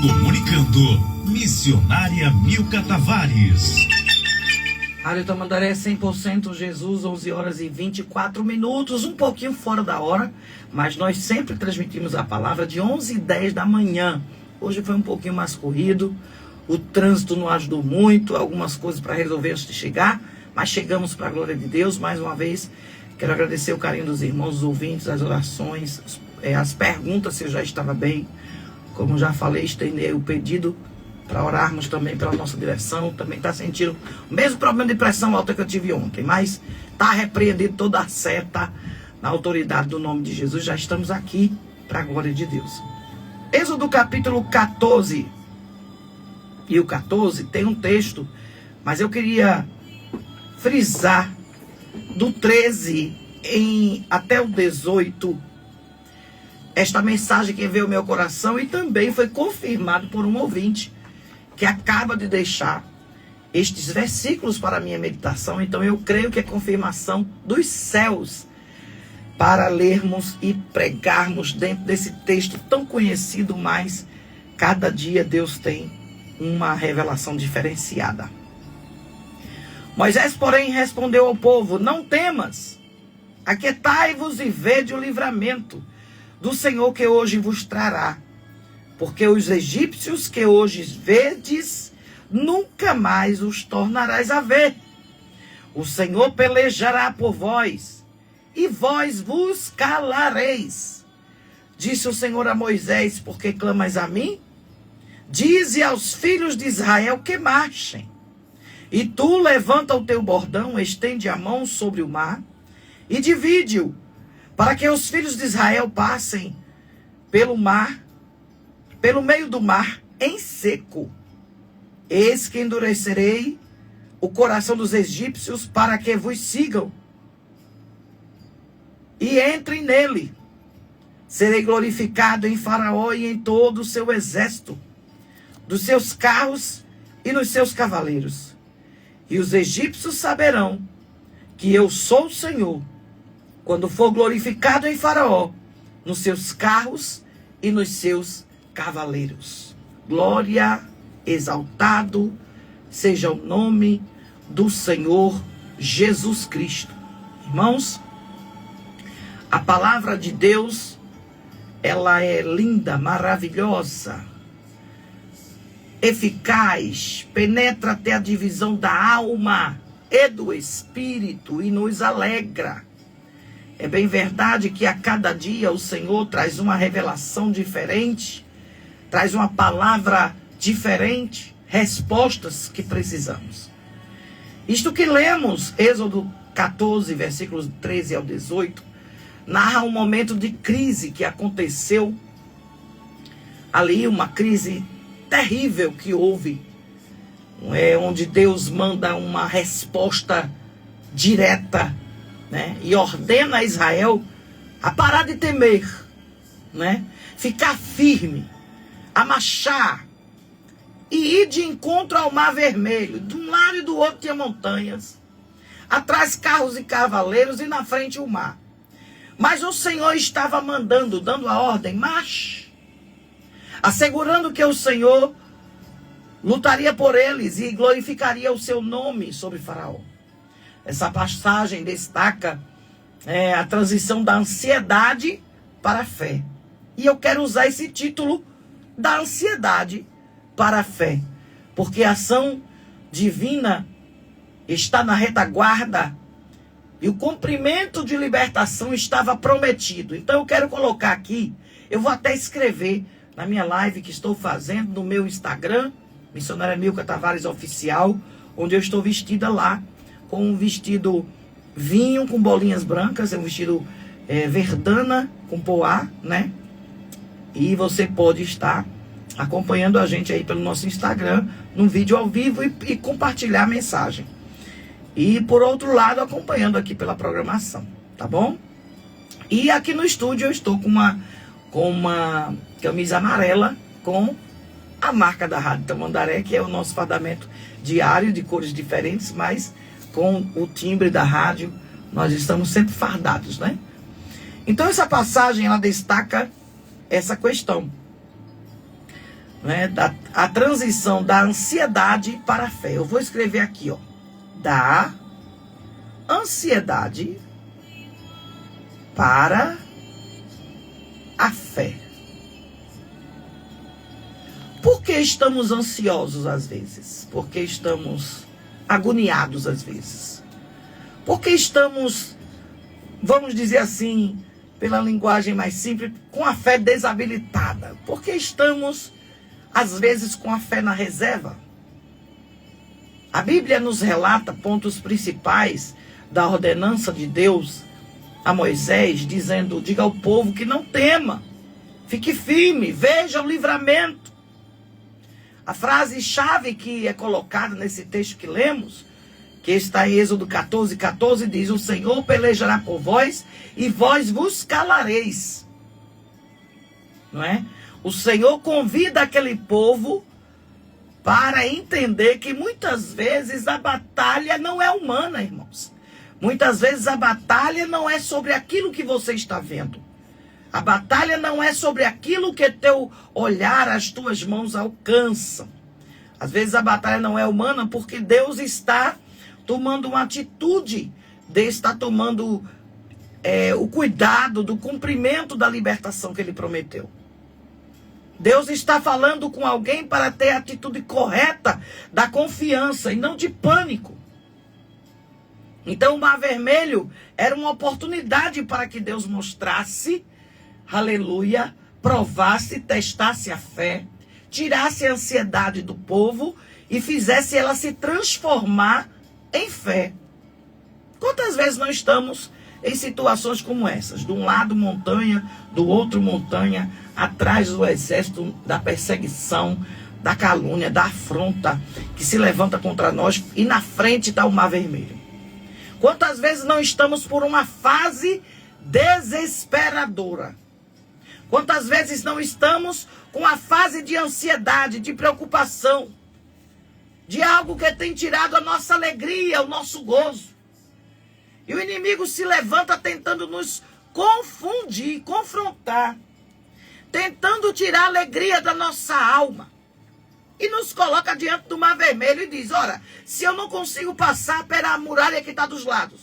Comunicando, missionária Milka Tavares. Rádio Tamandaré 100% Jesus, 11 horas e 24 minutos, um pouquinho fora da hora, mas nós sempre transmitimos a palavra de 11h10 da manhã. Hoje foi um pouquinho mais corrido, o trânsito não ajudou muito, algumas coisas para resolver antes de chegar, mas chegamos para a glória de Deus. Mais uma vez, quero agradecer o carinho dos irmãos, os ouvintes, as orações, as perguntas, se eu já estava bem. Como já falei, estendei o pedido para orarmos também pela nossa direção. Também está sentindo o mesmo problema de pressão alta que eu tive ontem, mas está repreendido toda a seta na autoridade do nome de Jesus. Já estamos aqui para a glória de Deus. Êxodo capítulo 14. E o 14 tem um texto, mas eu queria frisar do 13 até o 18. Esta mensagem que veio ao meu coração e também foi confirmado por um ouvinte que acaba de deixar estes versículos para a minha meditação. Então eu creio que é confirmação dos céus para lermos e pregarmos dentro desse texto tão conhecido, mas cada dia Deus tem uma revelação diferenciada. Moisés, porém, respondeu ao povo: não temas, aquietai-vos e vede o livramento do Senhor que hoje vos trará. Porque os egípcios que hoje vedes, nunca mais os tornarás a ver. O Senhor pelejará por vós, e vós vos calareis. Disse o Senhor a Moisés: por que clamas a mim? Dize aos filhos de Israel que marchem. E tu levanta o teu bordão, estende a mão sobre o mar, e divide-o, para que os filhos de Israel passem pelo mar, pelo meio do mar, em seco. Eis que endurecerei o coração dos egípcios para que vos sigam e entrem nele. Serei glorificado em Faraó e em todo o seu exército, dos seus carros e nos seus cavaleiros. E os egípcios saberão que eu sou o Senhor, quando for glorificado em Faraó, nos seus carros e nos seus cavaleiros. Glória, exaltado seja o nome do Senhor Jesus Cristo. Irmãos, a palavra de Deus, ela é linda, maravilhosa, eficaz, penetra até a divisão da alma e do espírito e nos alegra. É bem verdade que a cada dia o Senhor traz uma revelação diferente, traz uma palavra diferente, respostas que precisamos. Isto que lemos, Êxodo 14, versículos 13 ao 18, narra um momento de crise que aconteceu ali, uma crise terrível que houve, onde Deus manda uma resposta direta, né? E ordena a Israel a parar de temer, né? Ficar firme, a marchar e ir de encontro ao Mar Vermelho. De um lado e do outro tinha montanhas, atrás carros e cavaleiros e na frente o mar. Mas o Senhor estava mandando, dando a ordem: marche, assegurando que o Senhor lutaria por eles e glorificaria o seu nome sobre Faraó. Essa passagem destaca a transição da ansiedade para a fé. E eu quero usar esse título da ansiedade para a fé, porque a ação divina está na retaguarda e o cumprimento de libertação estava prometido. Então eu quero colocar aqui, eu vou até escrever na minha live que estou fazendo no meu Instagram, Missionária Milka Tavares Oficial, onde eu estou vestida lá com um vestido vinho com bolinhas brancas, é um vestido verdana com poá, né? E você pode estar acompanhando a gente aí pelo nosso Instagram, num vídeo ao vivo e compartilhar a mensagem. E por outro lado, acompanhando aqui pela programação, tá bom? E aqui no estúdio eu estou com uma camisa amarela com a marca da Rádio Tamandaré, que é o nosso fardamento diário de cores diferentes, mas com o timbre da rádio, nós estamos sempre fardados, né? Então essa passagem, ela destaca essa questão. né, a transição da ansiedade para a fé. Eu vou escrever aqui, ó, da ansiedade para a fé. Por que estamos ansiosos às vezes? Por que estamos agoniados às vezes? Por que estamos, vamos dizer assim, pela linguagem mais simples, com a fé desabilitada? Por que estamos, às vezes, com a fé na reserva? A Bíblia nos relata pontos principais da ordenança de Deus a Moisés, dizendo: diga ao povo que não tema, fique firme, veja o livramento. A frase-chave que é colocada nesse texto que lemos, que está em Êxodo 14:14, diz: o Senhor pelejará por vós e vós vos calareis. Não é? O Senhor convida aquele povo para entender que muitas vezes a batalha não é humana, irmãos. Muitas vezes a batalha não é sobre aquilo que você está vendo. A batalha não é sobre aquilo que teu olhar, as tuas mãos alcançam. Às vezes a batalha não é humana porque Deus está tomando uma atitude, Deus está tomando o cuidado do cumprimento da libertação que Ele prometeu. Deus está falando com alguém para ter a atitude correta da confiança e não de pânico. Então o Mar Vermelho era uma oportunidade para que Deus mostrasse, aleluia, provasse, testasse a fé, tirasse a ansiedade do povo e fizesse ela se transformar em fé. Quantas vezes nós estamos em situações como essas? De um lado montanha, do outro montanha, atrás do exército, da perseguição, da calúnia, da afronta que se levanta contra nós, e na frente está o Mar Vermelho. Quantas vezes não estamos por uma fase desesperadora? Quantas vezes não estamos com a fase de ansiedade, de preocupação, de algo que tem tirado a nossa alegria, o nosso gozo? E o inimigo se levanta tentando nos confundir, confrontar, tentando tirar a alegria da nossa alma. E nos coloca diante do Mar Vermelho e diz: ora, se eu não consigo passar pela muralha que está dos lados,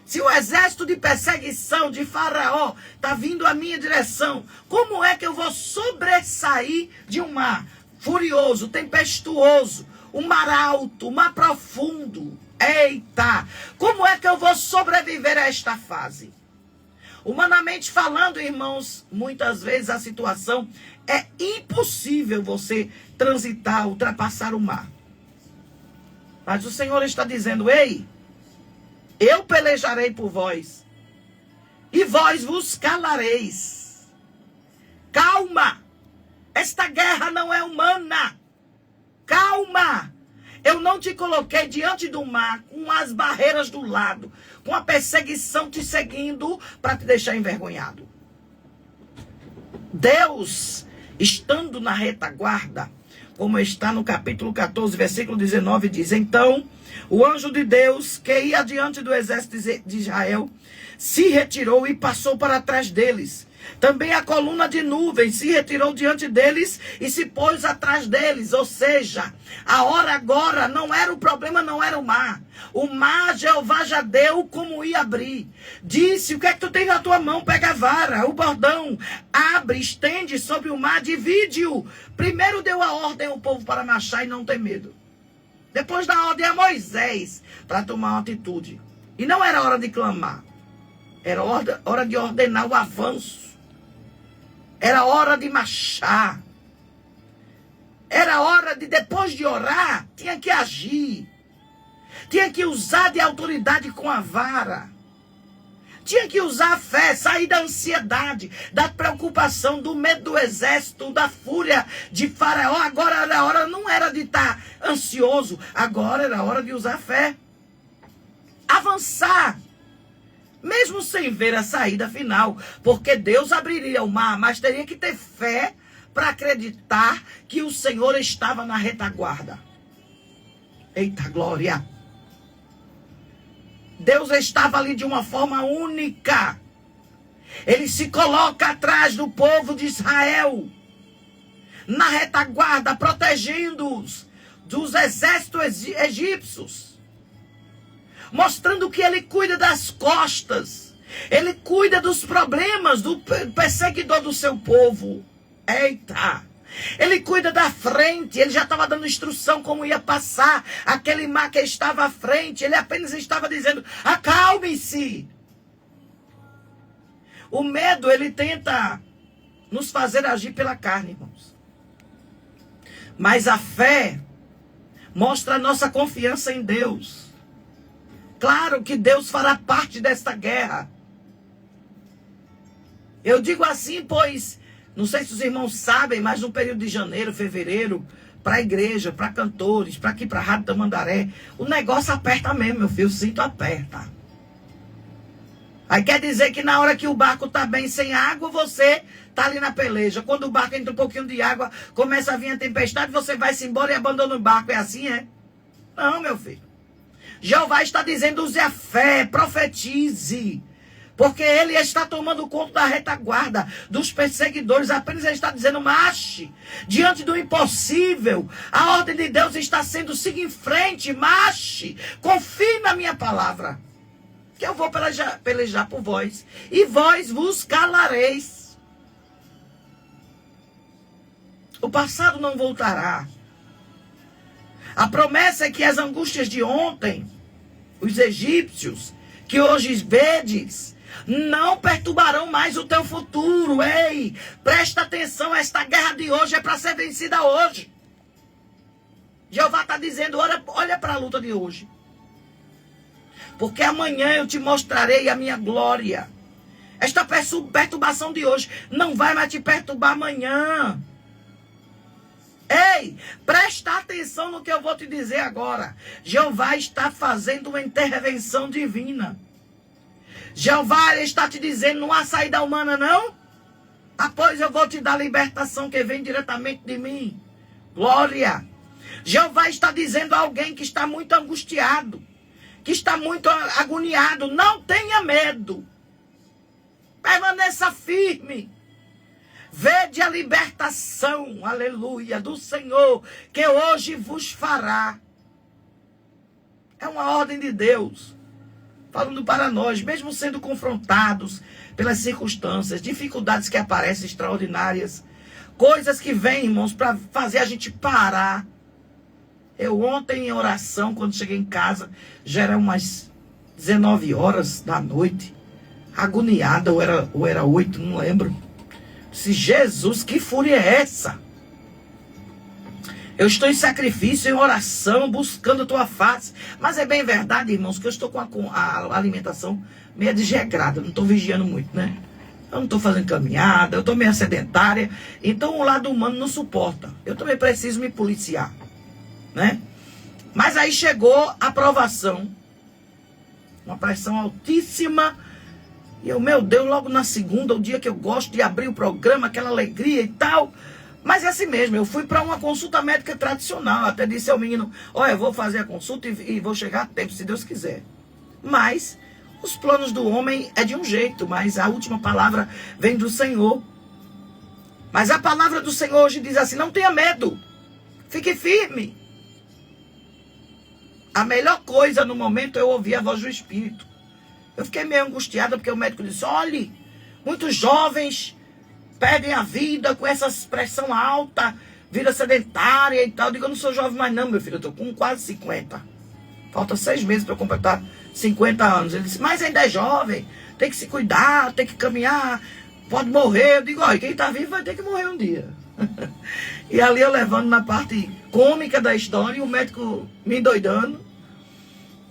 se o exército de perseguição de Faraó está vindo à minha direção, como é que eu vou sobressair de um mar furioso, tempestuoso, um mar alto, um mar profundo? Eita! Como é que eu vou sobreviver a esta fase? Humanamente falando, irmãos, muitas vezes a situação é impossível você transitar, ultrapassar o mar. Mas o Senhor está dizendo: ei, eu pelejarei por vós e vós vos calareis. Calma! Esta guerra não é humana. Calma! Eu não te coloquei diante do mar, com as barreiras do lado, com a perseguição te seguindo para te deixar envergonhado. Deus, estando na retaguarda, como está no capítulo 14, versículo 19, diz: então o anjo de Deus, que ia diante do exército de Israel, se retirou e passou para trás deles. Também a coluna de nuvens se retirou diante deles e se pôs atrás deles. Ou seja, a hora agora não era o problema, não era o mar. O mar, Jeová já deu como ia abrir. Disse: o que é que tu tem na tua mão? Pega a vara, o bordão, abre, estende sobre o mar, divide-o. Primeiro deu a ordem ao povo para marchar e não ter medo. Depois dá a ordem a Moisés para tomar uma atitude. E não era hora de clamar. Era hora de ordenar o avanço. Era hora de marchar. Era hora de, depois de orar, tinha que agir. Tinha que usar de autoridade com a vara. Tinha que usar a fé, sair da ansiedade, da preocupação, do medo do exército, da fúria de Faraó. Agora era a hora, não era de estar ansioso. Agora era a hora de usar a fé. Avançar. Mesmo sem ver a saída final, porque Deus abriria o mar, mas teria que ter fé para acreditar que o Senhor estava na retaguarda. Eita glória! Deus estava ali de uma forma única. Ele se coloca atrás do povo de Israel. na retaguarda, protegendo-os dos exércitos egípcios, mostrando que ele cuida das costas, ele cuida dos problemas do perseguidor do seu povo. Eita! Ele cuida da frente, ele já estava dando instrução como ia passar aquele mar que estava à frente, ele apenas estava dizendo, acalme-se. O medo, ele tenta nos fazer agir pela carne, irmãos. Mas a fé mostra a nossa confiança em Deus. Claro que Deus fará parte desta guerra. Eu digo assim, pois, não sei se os irmãos sabem, mas no período de janeiro, fevereiro, para a igreja, para cantores, para aqui, para a Rádio Tamandaré, o negócio aperta mesmo, meu filho, o cinto aperta. Aí quer dizer que na hora que o barco está bem sem água, você está ali na peleja. Quando o barco entra um pouquinho de água, começa a vir a tempestade, você vai-se embora e abandona o barco. É assim, é? Não, meu filho. Jeová está dizendo, use a fé, profetize. Porque ele está tomando conta da retaguarda, dos perseguidores. Apenas ele está dizendo, marche. Diante do impossível, a ordem de Deus está sendo, siga em frente, marche. Confie na minha palavra. Que eu vou pelejar por vós. E vós vos calareis. O passado não voltará. A promessa é que as angústias de ontem, os egípcios, que hoje vedes, não perturbarão mais o teu futuro. Ei, presta atenção, esta guerra de hoje é para ser vencida hoje. Jeová está dizendo, olha para a luta de hoje. Porque amanhã eu te mostrarei a minha glória. Esta perturbação de hoje não vai mais te perturbar amanhã. Ei, presta atenção no que eu vou te dizer agora. Jeová está fazendo uma intervenção divina. Jeová está te dizendo, não há saída humana não? Pois eu vou te dar a libertação que vem diretamente de mim. Glória. Jeová está dizendo a alguém que está muito angustiado, que está muito agoniado, não tenha medo. Permaneça firme. Vede a libertação, aleluia, do Senhor, que hoje vos fará. É uma ordem de Deus, falando para nós, mesmo sendo confrontados pelas circunstâncias, dificuldades que aparecem extraordinárias, coisas que vêm, irmãos, para fazer a gente parar. Eu ontem em oração, quando cheguei em casa, já era umas 19 horas da noite, agoniada, ou era 8, não lembro. Disse, Jesus, que fúria é essa? Eu estou em sacrifício, em oração, buscando a tua face. Mas é bem verdade, irmãos, que eu estou com a alimentação meio desregrada, não estou vigiando muito, né? Eu não estou fazendo caminhada, eu estou meio sedentária, então o lado humano não suporta. Eu também preciso me policiar, né? Mas aí chegou a provação, uma pressão altíssima, e eu, meu Deus, logo na segunda, o dia que eu gosto de abrir o programa, aquela alegria e tal. Mas é assim mesmo, eu fui para uma consulta médica tradicional, até disse ao menino, olha, eu vou fazer a consulta e vou chegar a tempo, se Deus quiser. Mas os planos do homem é de um jeito, mas a última palavra vem do Senhor. Mas a palavra do Senhor hoje diz assim, não tenha medo, fique firme. A melhor coisa no momento é eu ouvir a voz do Espírito. Eu fiquei meio angustiada porque o médico disse, olhe, muitos jovens perdem a vida com essa pressão alta, vida sedentária e tal. Eu digo, eu não sou jovem mais não, meu filho, eu estou com quase 50. Falta 6 meses para eu completar 50 anos. Ele disse, mas ainda é jovem, tem que se cuidar, tem que caminhar, pode morrer. Eu digo, olha, quem está vivo vai ter que morrer um dia. E ali eu levando na parte cômica da história, o médico me endoidando.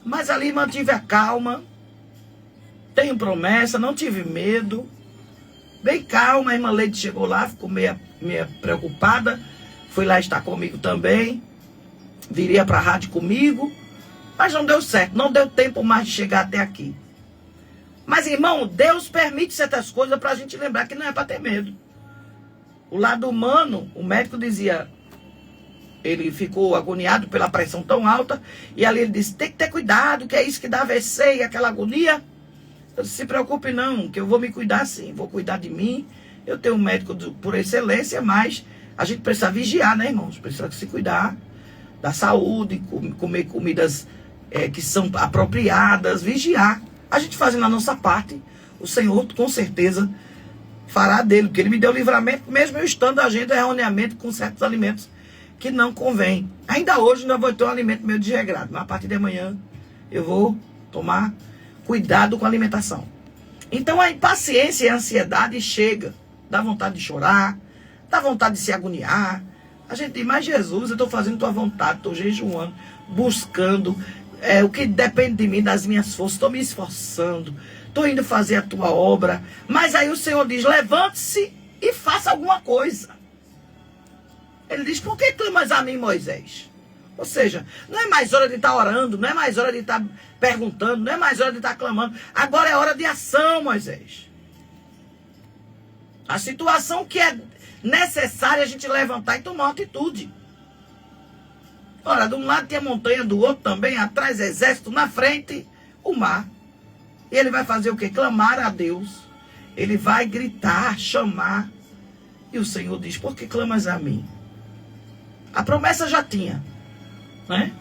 Mas ali mantive a calma. Tenho promessa, não tive medo. Bem calma, a irmã Leide chegou lá, ficou meio preocupada. Foi lá estar comigo também. Viria para a rádio comigo. Mas não deu certo, não deu tempo mais de chegar até aqui. Mas, irmão, Deus permite certas coisas para a gente lembrar que não é para ter medo. O lado humano, o médico dizia, ele ficou agoniado pela pressão tão alta. E ali ele disse, tem que ter cuidado, que é isso que dá AVC e aquela agonia. Eu disse, se preocupe não, que eu vou me cuidar sim, vou cuidar de mim. Eu tenho um médico por excelência, mas A gente precisa vigiar, né, irmãos? Precisa se cuidar da saúde, comer comidas que são apropriadas, vigiar. A gente fazendo a nossa parte, o Senhor com certeza fará dele, porque ele me deu livramento, mesmo eu estando agindo erroneamente com certos alimentos que não convém. Ainda hoje ainda vou ter um alimento meio desregrado, mas a partir de amanhã eu vou tomar cuidado com a alimentação. Então a impaciência e a ansiedade chega, dá vontade de chorar, dá vontade de se agoniar. A gente diz, mas Jesus, eu estou fazendo tua vontade, estou jejuando, buscando o que depende de mim, das minhas forças, estou me esforçando, estou indo fazer a tua obra. Mas aí o Senhor diz, levante-se e faça alguma coisa. Ele diz, por que clamas a mim, Moisés? Ou seja, não é mais hora de estar orando, não é mais hora de estar perguntando, não é mais hora de estar clamando. Agora é hora de ação, Moisés. A situação que é necessária a gente levantar e tomar uma atitude. Ora, de um lado tem a montanha, do outro também, atrás exército, na frente o mar. E ele vai fazer o quê? Clamar a Deus. Ele vai gritar, chamar. E o Senhor diz, por que clamas a mim? A promessa já tinha, né?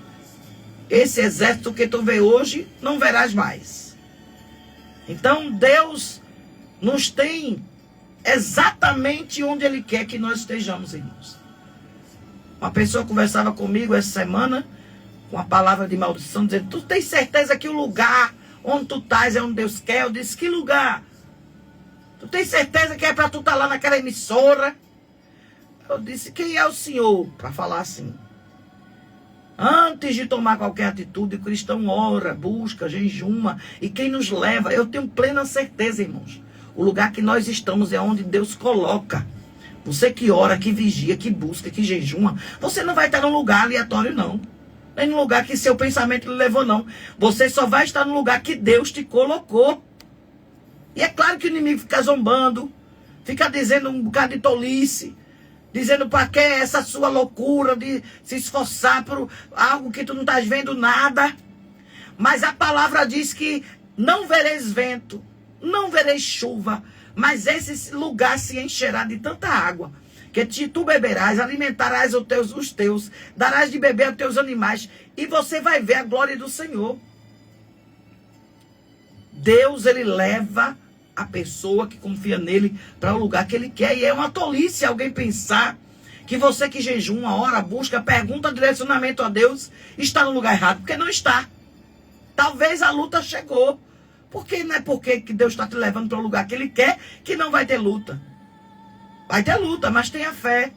Esse exército que tu vê hoje, não verás mais. Então, Deus nos tem exatamente onde Ele quer que nós estejamos, irmãos. Uma pessoa conversava comigo essa semana, com a palavra de maldição, dizendo, tu tens certeza que o lugar onde tu estás é onde Deus quer? Eu disse, que lugar? Tu tens certeza que é para tu estar lá naquela emissora? Eu disse, quem é o Senhor? Para falar assim. Antes de tomar qualquer atitude, o cristão ora, busca, jejuma. E quem nos leva, eu tenho plena certeza, irmãos. O lugar que nós estamos é onde Deus coloca. Você que ora, que vigia, que busca, que jejuma, você não vai estar num lugar aleatório, não. Nem num lugar que seu pensamento lhe levou, não. Você só vai estar no lugar que Deus te colocou. E é claro que o inimigo fica zombando, fica dizendo um bocado de tolice, dizendo para que essa sua loucura de se esforçar por algo que tu não estás vendo nada. Mas a palavra diz que não vereis vento, não vereis chuva, mas esse lugar se encherá de tanta água, que tu beberás, alimentarás os teus, darás de beber aos teus animais, e você vai ver a glória do Senhor. Deus, Ele leva a pessoa que confia nele para o lugar que Ele quer. E é uma tolice alguém pensar que você que jejuma, ora, busca, pergunta direcionamento a Deus, está no lugar errado, porque não está. Talvez a luta chegou. Porque não é porque que Deus está te levando para o lugar que Ele quer que não vai ter luta. Vai ter luta, mas tenha fé.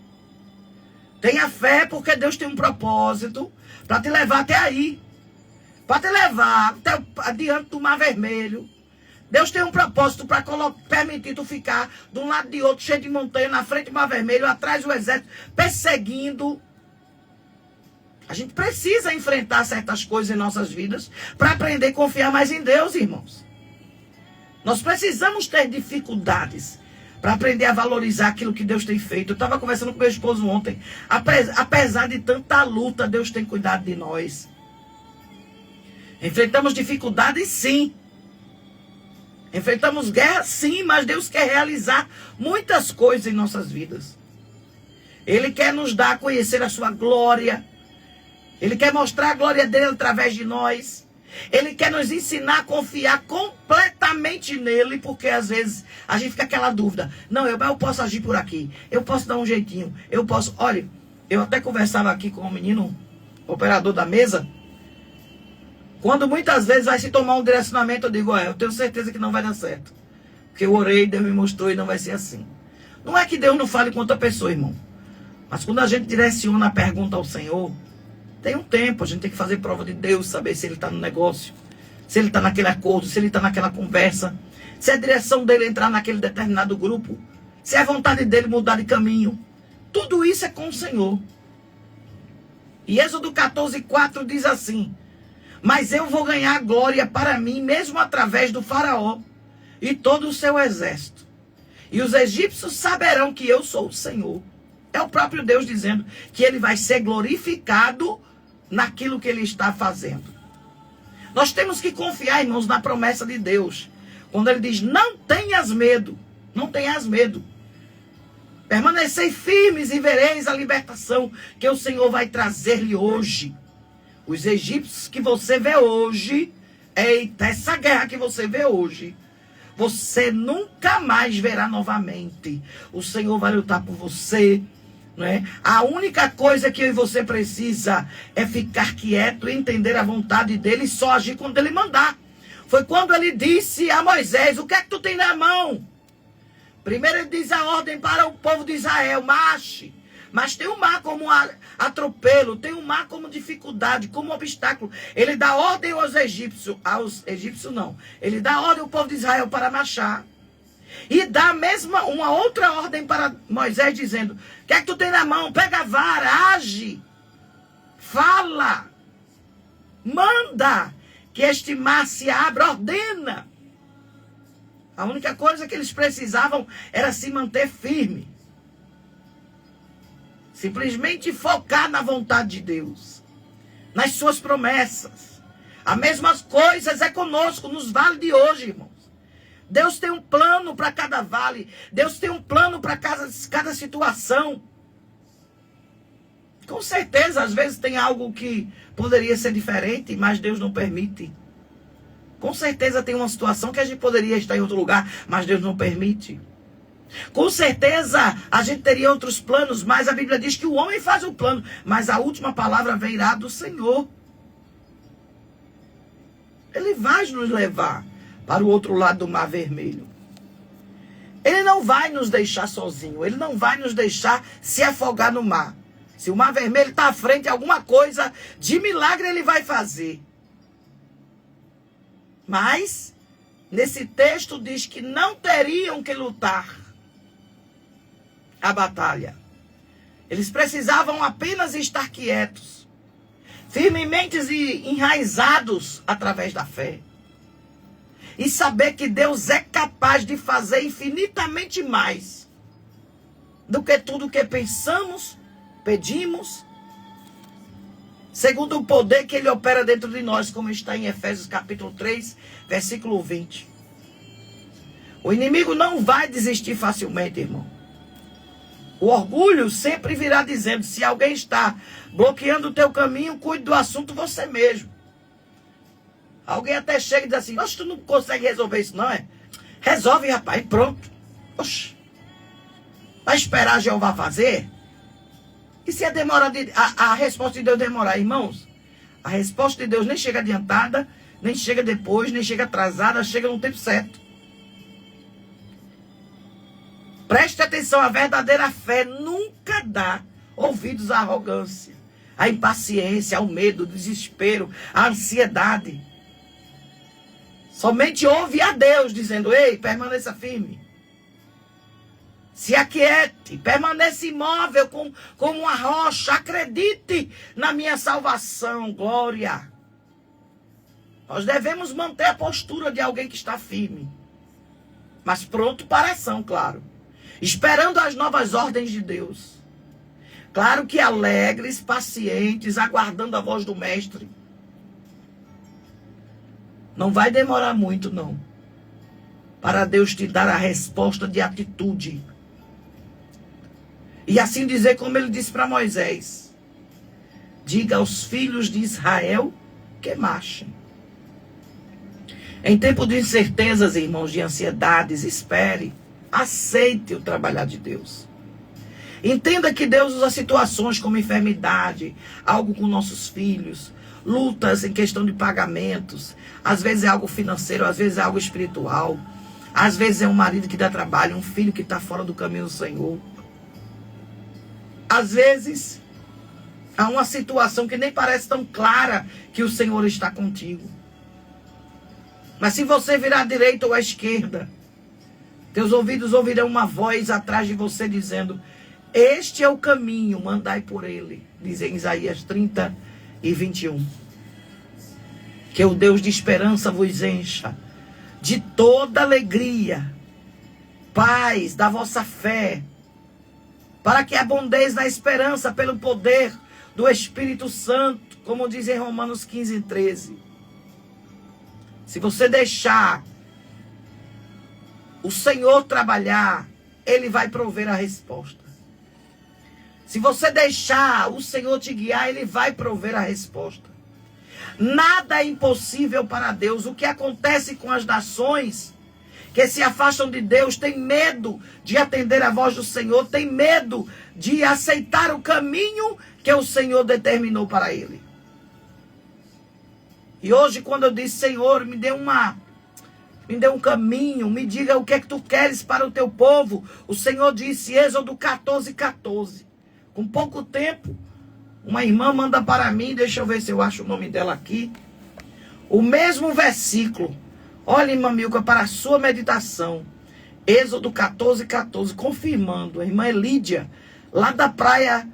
Tenha fé porque Deus tem um propósito para te levar até aí. Para te levar até adiante do Mar Vermelho. Deus tem um propósito para permitir tu ficar de um lado de outro, cheio de montanha, na frente do Mar Vermelho, atrás do exército, perseguindo. A gente precisa enfrentar certas coisas em nossas vidas para aprender a confiar mais em Deus, irmãos. Nós precisamos ter dificuldades para aprender a valorizar aquilo que Deus tem feito. Eu estava conversando com meu esposo ontem. Apesar de tanta luta, Deus tem cuidado de nós. Enfrentamos dificuldades, sim. Enfrentamos guerra, sim, mas Deus quer realizar muitas coisas em nossas vidas. Ele quer nos dar a conhecer a sua glória. Ele quer mostrar a glória dele através de nós. Ele quer nos ensinar a confiar completamente nele, porque às vezes a gente fica aquela dúvida. Não, eu posso agir por aqui. Eu posso dar um jeitinho. Eu posso... Olha, eu até conversava aqui com um menino, operador da mesa. Quando muitas vezes vai se tomar um direcionamento, eu digo, eu tenho certeza que não vai dar certo. Porque eu orei, Deus me mostrou e não vai ser assim. Não é que Deus não fale com outra pessoa, irmão. Mas quando a gente direciona a pergunta ao Senhor, tem um tempo, a gente tem que fazer prova de Deus, saber se Ele está no negócio, se Ele está naquele acordo, se Ele está naquela conversa, se é a direção dEle entrar naquele determinado grupo, se é a vontade dEle mudar de caminho. Tudo isso é com o Senhor. E Êxodo 14:4 diz assim: mas eu vou ganhar glória para mim, mesmo através do faraó e todo o seu exército. E os egípcios saberão que eu sou o Senhor. É o próprio Deus dizendo que Ele vai ser glorificado naquilo que Ele está fazendo. Nós temos que confiar, irmãos, na promessa de Deus. Quando Ele diz, não tenhas medo. Não tenhas medo. Permanecei firmes e vereis a libertação que o Senhor vai trazer-lhe hoje. Os egípcios que você vê hoje, eita, essa guerra que você vê hoje, você nunca mais verá novamente. O Senhor vai lutar por você, né? A única coisa que eu e você precisa é ficar quieto e entender a vontade dele e só agir quando ele mandar. Foi quando ele disse a Moisés: o que é que tu tem na mão? Primeiro ele diz a ordem para o povo de Israel: marche. Mas tem um mar como atropelo, tem um mar como dificuldade, como obstáculo. Ele dá ordem aos egípcios não. Ele dá ordem ao povo de Israel para marchar. E dá uma outra ordem para Moisés, dizendo: o que é que tu tem na mão? Pega a vara, age, fala, manda que este mar se abra, ordena. A única coisa que eles precisavam era se manter firme. Simplesmente focar na vontade de Deus, nas suas promessas. A mesma coisa é conosco nos vales de hoje, irmãos. Deus tem um plano para cada vale. Deus tem um plano para cada situação. Com certeza, às vezes tem algo que poderia ser diferente, mas Deus não permite. Com certeza tem uma situação que a gente poderia estar em outro lugar, mas Deus não permite. Com certeza a gente teria outros planos, mas a Bíblia diz que o homem faz o plano, mas a última palavra virá do Senhor. Ele vai nos levar para o outro lado do Mar Vermelho. Ele não vai nos deixar sozinho, ele não vai nos deixar se afogar no mar. Se o Mar Vermelho está à frente, alguma coisa de milagre ele vai fazer. Mas nesse texto diz que não teriam que lutar a batalha. Eles precisavam apenas estar quietos, firmemente e enraizados através da fé. E saber que Deus é capaz de fazer infinitamente mais do que tudo que pensamos, pedimos, segundo o poder que Ele opera dentro de nós, como está em Efésios capítulo 3, versículo 20. O inimigo não vai desistir facilmente, irmão. O orgulho sempre virá dizendo: se alguém está bloqueando o teu caminho, cuide do assunto você mesmo. Alguém até chega e diz assim: oxe, tu não consegue resolver isso não, é? Resolve, rapaz, pronto. Oxe, vai esperar Jeová fazer? E se a resposta de Deus demorar, irmãos? A resposta de Deus nem chega adiantada, nem chega depois, nem chega atrasada, chega no tempo certo. Preste atenção, a verdadeira fé nunca dá ouvidos à arrogância, à impaciência, ao medo, ao desespero, à ansiedade. Somente ouve a Deus dizendo: ei, permaneça firme. Se aquiete, permaneça imóvel como uma rocha. Acredite na minha salvação, glória. Nós devemos manter a postura de alguém que está firme, mas pronto para a ação, claro. Esperando as novas ordens de Deus. Claro que alegres, pacientes, aguardando a voz do Mestre. Não vai demorar muito, não, para Deus te dar a resposta de atitude. E assim dizer como ele disse para Moisés: diga aos filhos de Israel que marchem. Em tempo de incertezas, irmãos, de ansiedades, espere. Aceite o trabalhar de Deus. Entenda que Deus usa situações como enfermidade, algo com nossos filhos, lutas em questão de pagamentos. Às vezes é algo financeiro, às vezes é algo espiritual. Às vezes é um marido que dá trabalho, um filho que está fora do caminho do Senhor. Às vezes há uma situação que nem parece tão clara que o Senhor está contigo. Mas se você virar à direita ou à esquerda, teus ouvidos ouvirão uma voz atrás de você dizendo: este é o caminho, mandai por ele. Diz em Isaías 30 e 21. Que o Deus de esperança vos encha de toda alegria, paz da vossa fé, para que abundeis na esperança pelo poder do Espírito Santo, como diz em Romanos 15, 13. Se você deixar o Senhor trabalhar, Ele vai prover a resposta. Se você deixar o Senhor te guiar, Ele vai prover a resposta. Nada é impossível para Deus. O que acontece com as nações que se afastam de Deus, tem medo de atender a voz do Senhor, tem medo de aceitar o caminho que o Senhor determinou para ele. E hoje, quando eu disse, Senhor, me dê um caminho, me diga o que é que tu queres para o teu povo, o Senhor disse, Êxodo 14:14. Com pouco tempo, uma irmã manda para mim, deixa eu ver se eu acho o nome dela aqui, o mesmo versículo. Olha, irmã Milka, para a sua meditação. Êxodo 14:14, confirmando. A irmã Elídia, lá da praia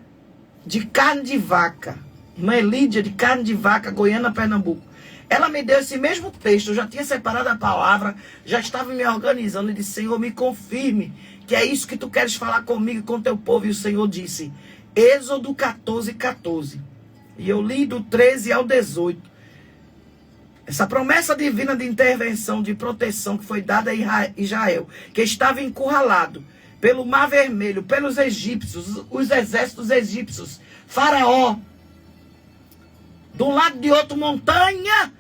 de Carne de Vaca. Irmã Elídia, de Carne de Vaca, Goiânia, Pernambuco. Ela me deu esse mesmo texto. Eu já tinha separado a palavra, já estava me organizando e disse, Senhor, me confirme que é isso que tu queres falar comigo e com teu povo. E o Senhor disse, Êxodo 14:14. E eu li do 13 ao 18. Essa promessa divina de intervenção, de proteção que foi dada a Israel, que estava encurralado pelo Mar Vermelho, pelos egípcios, os exércitos egípcios, Faraó, de um lado de outro montanha,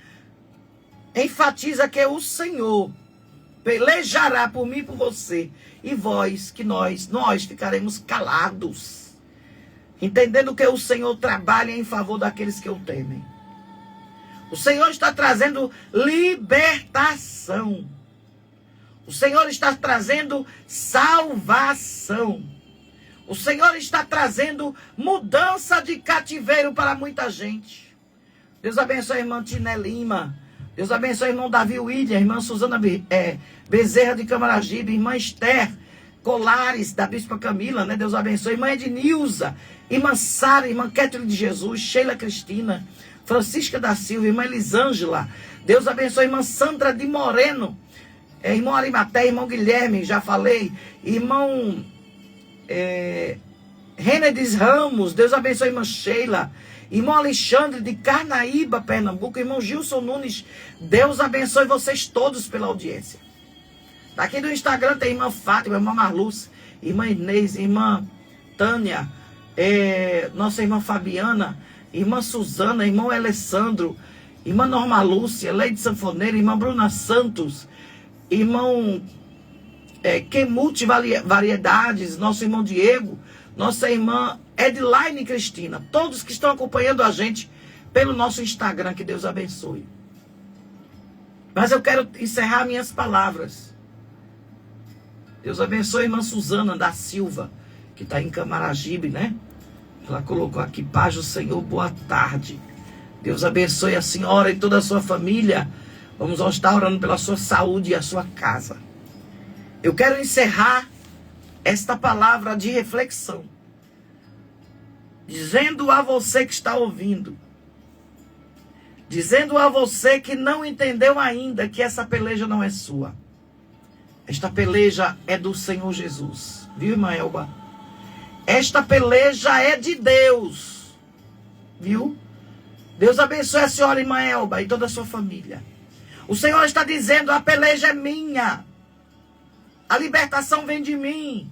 enfatiza que o Senhor pelejará por mim e por você, e vós, que nós ficaremos calados, entendendo que o Senhor trabalha em favor daqueles que o temem. O Senhor está trazendo libertação. O Senhor está trazendo salvação. O Senhor está trazendo mudança de cativeiro para muita gente. Deus abençoe a irmã Tiné Lima. Deus abençoe o irmão Davi William, a irmã Suzana Bezerra de Camaragibe, irmã Esther Colares, da Bispa Camila, né? Deus abençoe. Irmã Ednilza, irmã Sara, irmã Kétrin de Jesus, Sheila Cristina, Francisca da Silva, irmã Elisângela. Deus abençoe, irmã Sandra de Moreno, irmão Arimaté, irmão Guilherme, já falei, irmão Renedes Ramos. Deus abençoe, irmã Sheila, irmão Alexandre de Carnaíba, Pernambuco, irmão Gilson Nunes. Deus abençoe vocês todos pela audiência. Daqui do Instagram tem irmã Fátima, irmã Marluce, irmã Inês, irmã Tânia, nossa irmã Fabiana, irmã Suzana, irmão Alessandro, irmã Norma Lúcia, Leide Sanfoneira, irmã Bruna Santos, irmão Quemute Variedades, nosso irmão Diego, nossa irmã Edline Cristina, todos que estão acompanhando a gente pelo nosso Instagram, que Deus abençoe. Mas eu quero encerrar minhas palavras. Deus abençoe a irmã Suzana da Silva, que está em Camaragibe, né? Ela colocou aqui, paz do Senhor, boa tarde. Deus abençoe a senhora e toda a sua família. Vamos estar orando pela sua saúde e a sua casa. Eu quero encerrar esta palavra de reflexão, dizendo a você que está ouvindo, dizendo a você que não entendeu ainda que essa peleja não é sua. Esta peleja é do Senhor Jesus. Viu, irmã Elba? Esta peleja é de Deus. Viu? Deus abençoe a senhora, irmã Elba, e toda a sua família. O Senhor está dizendo, a peleja é minha. A libertação vem de mim.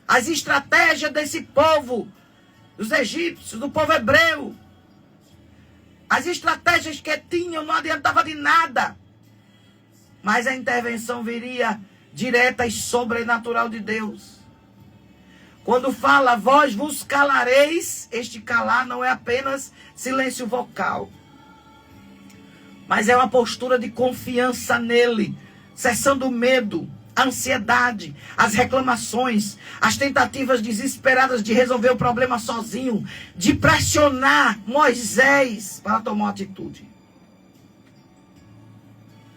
As estratégias desse povo, dos egípcios, do povo hebreu, as estratégias que tinham não adiantava de nada. Mas a intervenção viria direta e sobrenatural de Deus. Quando fala, vós vos calareis, este calar não é apenas silêncio vocal, mas é uma postura de confiança nele, cessando o medo, a ansiedade, as reclamações, as tentativas desesperadas de resolver o problema sozinho, de pressionar Moisés para tomar uma atitude.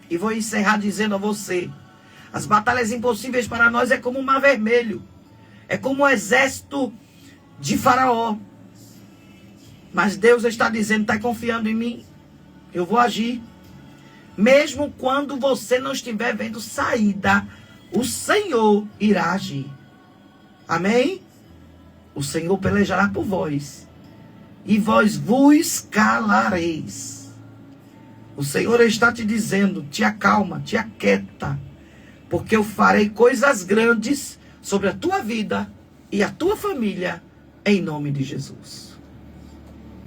E vou encerrar dizendo a você, as batalhas impossíveis para nós é como o Mar Vermelho, é como o exército de Faraó. Mas Deus está dizendo, está confiando em mim? Eu vou agir. Mesmo quando você não estiver vendo saída, o Senhor irá agir. Amém? O Senhor pelejará por vós, e vós vos calareis. O Senhor está te dizendo, te acalma, te aquieta, porque eu farei coisas grandes sobre a tua vida e a tua família, em nome de Jesus.